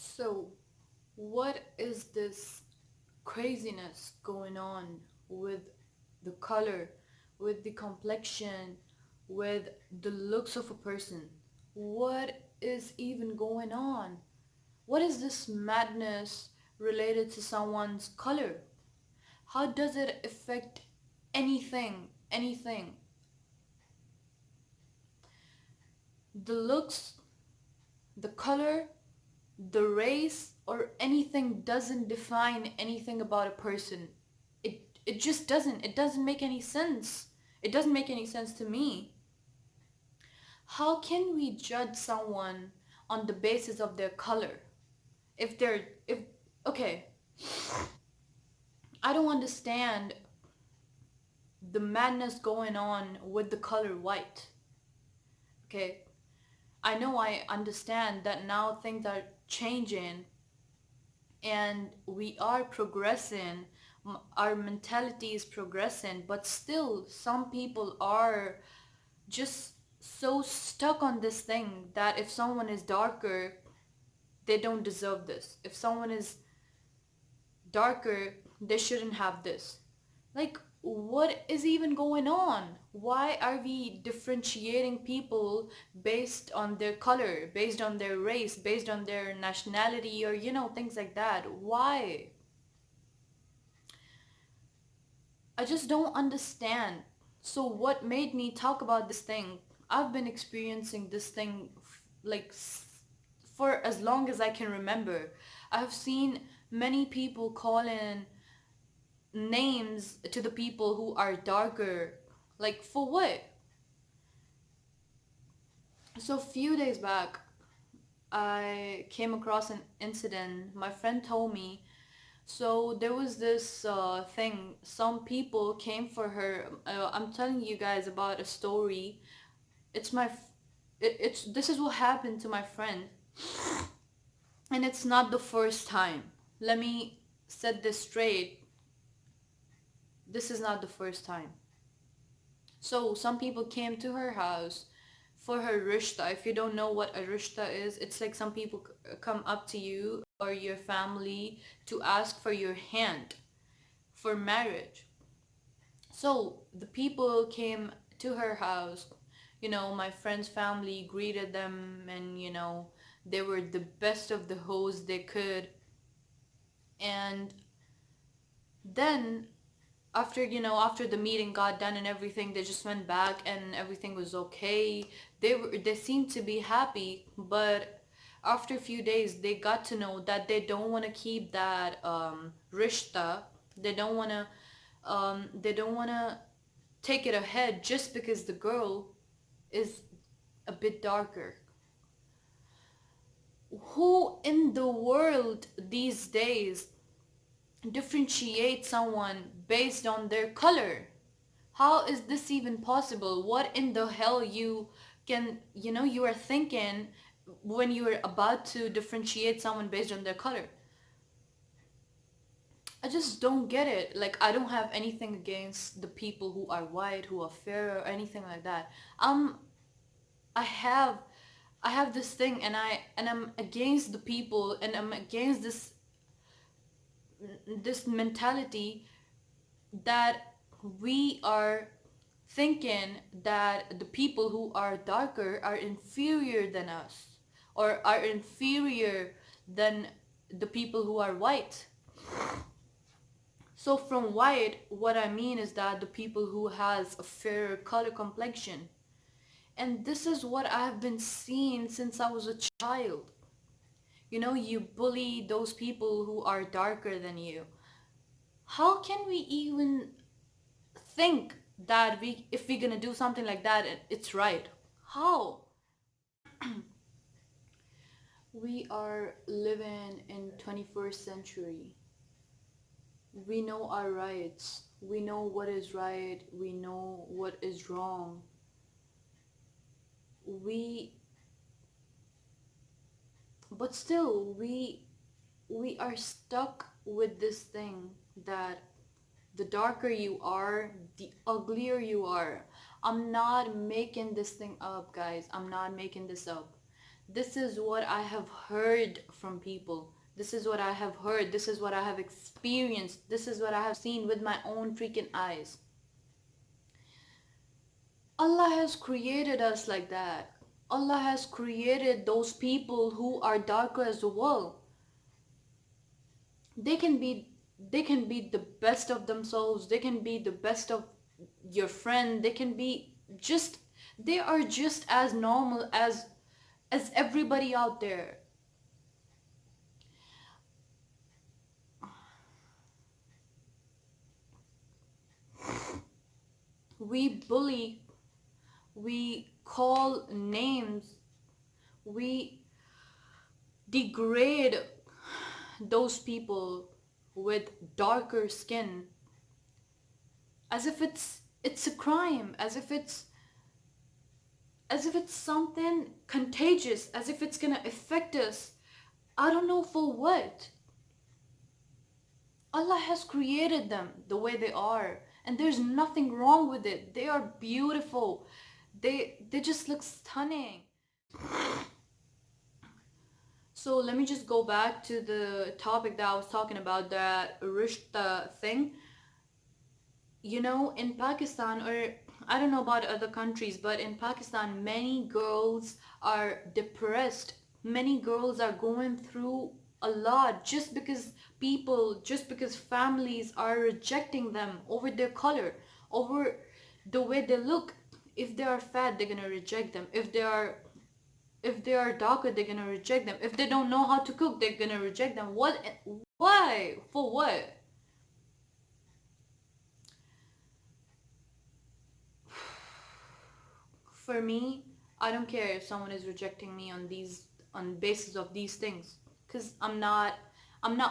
So, what is this craziness going on with the color, with the complexion, with the looks of a person? What is even going on? What is this madness related to someone's color? How does it affect anything? Anything? The looks, the color, the race, or anything doesn't define anything about a person. It just doesn't. It doesn't make any sense. It doesn't make any sense to me. How can we judge someone on the basis of their color? If okay, I don't understand the madness going on with the color white. Okay, I understand that now things are changing and we are progressing, our mentality is progressing, but still some people are just so stuck on this thing that if someone is darker, they don't deserve this. If someone is darker, they shouldn't have this. Like, what is even going on? Why are we differentiating people based on their color, based on their race, based on their nationality, or things like that? Why? I just don't understand. So what made me talk about this thing? I've been experiencing this thing for as long as I can remember. I've seen many people calling names to the people who are darker. Like, for what? So a few days back, I came across an incident. My friend told me. So there was this thing. Some people came for her. I'm telling you guys about a story. It's my, it's this is what happened to my friend, and it's not the first time. Let me set this straight. This is not the first time. So some people came to her house for her rishta. If you don't know what a rishta is, it's like some people come up to you or your family to ask for your hand for marriage. So the people came to her house. My friend's family greeted them, and they were the best of the hoes they could. And then after the meeting got done and everything, they just went back and everything was okay. They seemed to be happy, but after a few days they got to know that they don't want to keep that rishta. They don't want to take it ahead just because the girl is a bit darker. Who in the world these days differentiate someone based on their color? How is this even possible? What in the hell you are thinking when you are about to differentiate someone based on their color? I just don't get it. Like, I don't have anything against the people who are white, who are fair, or anything like that. I have I have this thing, and I'm against the people, and I'm against this mentality that we are thinking that the people who are darker are inferior than us, or are inferior than the people who are white. So from white, what I mean is that the people who has a fairer color complexion. And this is what I've been seeing since I was a child. You bully those people who are darker than you. How can we even think that if we're gonna do something like that, it's right? How? We are living in 21st century. We know our rights. We know what is right. We know what is wrong. We but still we are stuck with this thing that the darker you are, the uglier you are. I'm not making this thing up, guys. I'm not making this up. This is what I have heard from people. This is what I have heard. This is what I have experienced. This is what I have seen with my own freaking eyes. Allah has created us like that. Allah has created those people who are darker as well. They can be they can be the best of themselves. They can be the best of your friend. They can be just they are just as normal as everybody out there. We bully, we call names, we degrade those people with darker skin as if it's a crime, as if it's something contagious, as if it's gonna affect us. I don't know for what. Allah has created them the way they are, and there's nothing wrong with it. They are beautiful. They just look stunning. So let me just go back to the topic that I was talking about, that rishta thing. You know, in Pakistan, or I don't know about other countries, but in Pakistan, many girls are depressed. Many girls are going through a lot just because families are rejecting them over their color, over the way they look. If they are fat, they're gonna reject them. If they are darker, they're gonna reject them. If they don't know how to cook, they're gonna reject them. What? Why? For what? For me, I don't care if someone is rejecting me on basis of these things, because I'm not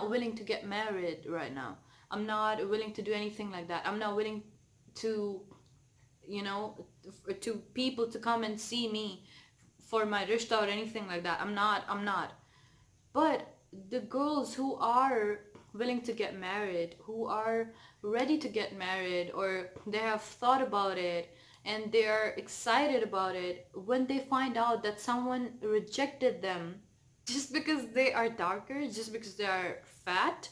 willing to get married right now. I'm not willing to do anything like that. I'm not willing to, you know, to people to come and see me for my rishta or anything like that. I'm not. But the girls who are willing to get married, who are ready to get married, or they have thought about it and they are excited about it, when they find out that someone rejected them just because they are darker, just because they are fat,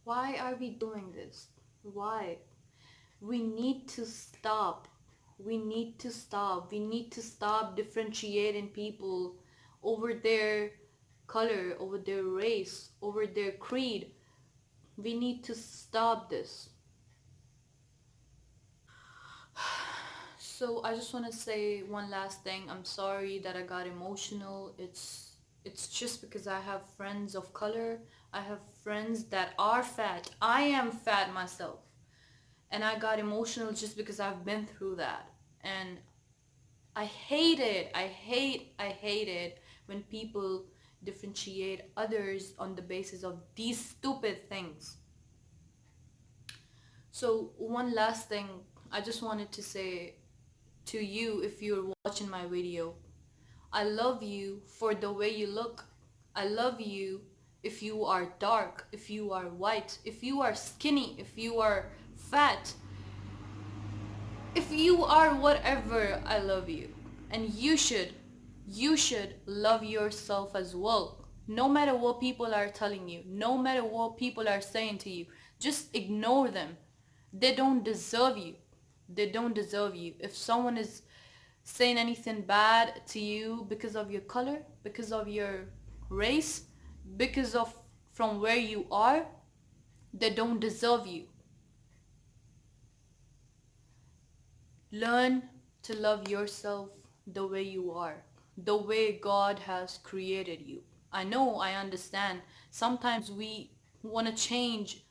why are we doing this? Why? We need to stop. We need to stop. We need to stop differentiating people over their color, over their race, over their creed. We need to stop this. So I just want to say one last thing. I'm sorry that I got emotional. It's just because I have friends of color. I have friends that are fat. I am fat myself. And I got emotional just because I've been through that. And I hate it. I hate it when people differentiate others on the basis of these stupid things. So one last thing I just wanted to say to you, if you're watching my video, I love you for the way you look. I love you if you are dark, if you are white, if you are skinny, if you are fat, if you are whatever. I love you. And you should love yourself as well. No matter what people are telling you, no matter what people are saying to you, just ignore them. They don't deserve you. They don't deserve you. If someone is saying anything bad to you because of your color, because of your race, because of from where you are, they don't deserve you. Learn to love yourself the way you are, the way God has created you. I know, I understand. Sometimes we want to change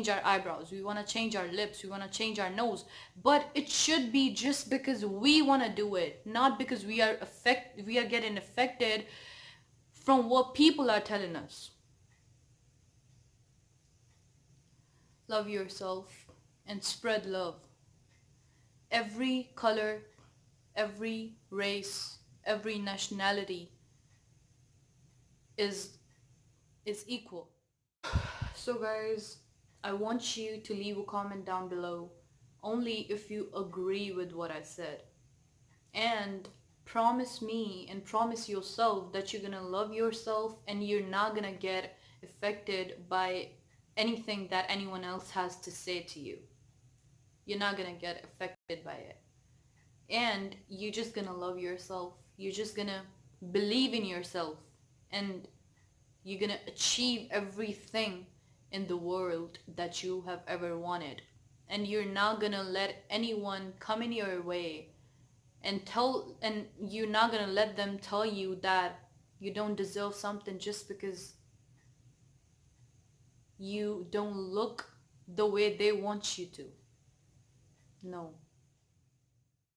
our eyebrows, we want to change our lips, we want to change our nose, but it should be just because we want to do it, not because we are getting affected from what people are telling us. Love yourself and spread love. Every color, every race, every nationality is is equal. So guys, I want you to leave a comment down below only if you agree with what I said. And promise me and promise yourself that you're gonna love yourself and you're not gonna get affected by anything that anyone else has to say to you. You're not gonna get affected by it. And you're just gonna love yourself. You're just gonna believe in yourself. And you're gonna achieve everything in the world that you have ever wanted. And you're not gonna let anyone come in your way and you're not gonna let them tell you that you don't deserve something just because you don't look the way they want you to. No.